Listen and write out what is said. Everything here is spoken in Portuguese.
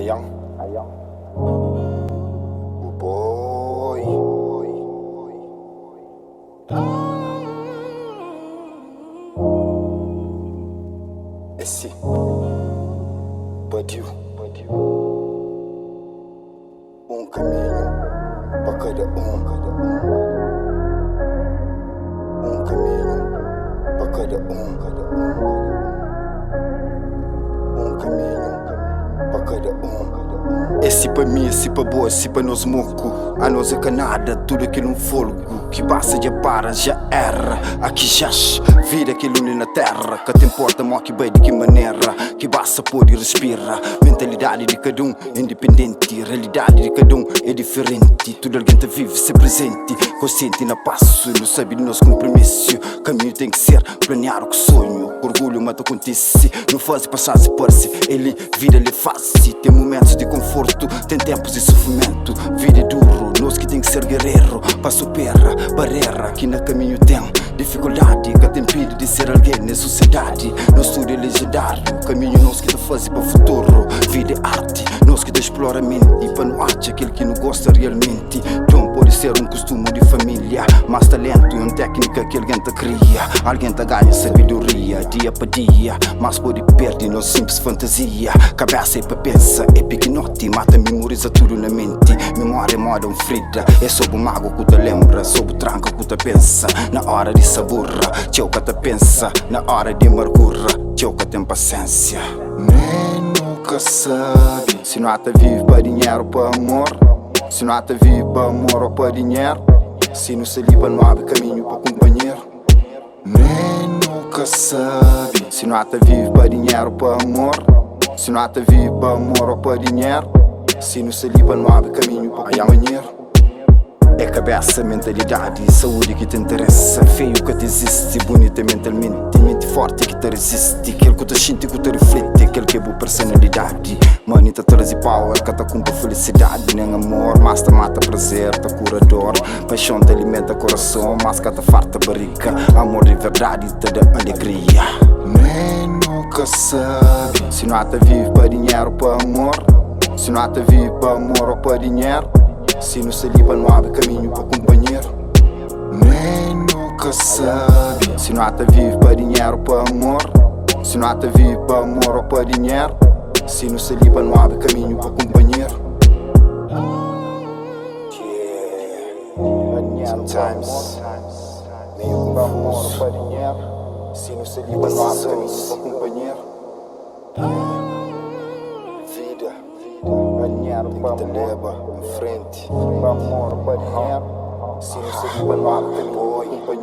Ayang. Oh boy. Esse pediu caminho para cada um, caminho para cada um, caminho para cada um. Esse para mim, esse para boa, esse para nós moco. A nós é canada, tudo aquilo um folgo. Que passa já para, já era. Aqui já vira aquilo na terra. Que te importa, mó que bem de que maneira. Que basta pode respirar. Mentalidade de cada um, independente. Realidade de cada um é diferente. Tudo alguém tá vive, se presente. Consciente na passo, não sabe de nosso compromisso. Caminho tem que ser, planear o que sonho. Orgulho mata acontece, não faz passar se parece. Ele, vida ele faz, tem momentos de conforto, tem tempos de sofrimento. Vida é duro, nós que tem que ser guerreiro. Para superar, barreira, que no caminho tem dificuldade, que tem impede de ser alguém na sociedade. Nós tudo é legendário, caminho nós que te faz para o futuro. Vida é arte, nós que te explora a mente. E para não arte, aquele que não gosta realmente. Então pode ser um costume de família, mas talento é uma técnica que alguém te cria. Alguém te ganha sabedoria, dia para dia, mas pode perder não simples fantasia. Cabeça é para pensar, é pequenote, mata memoriza tudo na mente. Memória é moda ferida, é sob o mago que te lembra, sob o tranco que te pensa. Na hora de saborra, teu que te pensa. Na hora de amargura, teu que tem paciência. Nem nunca sabe se não te vive para dinheiro ou para amor. Se não te vive para amor ou para dinheiro. Se não se liba não abre caminho para companheiro. Nem nunca sabe se não te vive para dinheiro ou para amor. Se não te vive para amor ou para dinheiro. Se não se liba não abre caminho para companheiro. É cabeça, mentalidade e saúde que te interessa. Feio que te existe, bonita mentalmente. Mente forte que te resiste. Aquele que te sente, que te reflete. Aquele que é boa personalidade. Money te traz power, que te cumpre felicidade. Nem amor, mas te mata prazer, te cura dor. Paixão te alimenta coração, mas que te farta barriga. Amor de verdade te dá alegria. Nem nunca sabe se não te vive para dinheiro ou para amor. Se não te vive para amor ou para dinheiro. Se não se liba não abre caminho para companheiro. Nem nunca sabe se não te vive para dinheiro ou para amor. Se não te vive para amor ou para dinheiro. Se não se liba não abre caminho para companheiro. Sometimes meio para amor ou para dinheiro. Se não se liba não abre caminho para companheiro. Vida dinheiro para te leva em frente. Para amor, para dinheiro. Se não se liba não abre caminho para companheiro.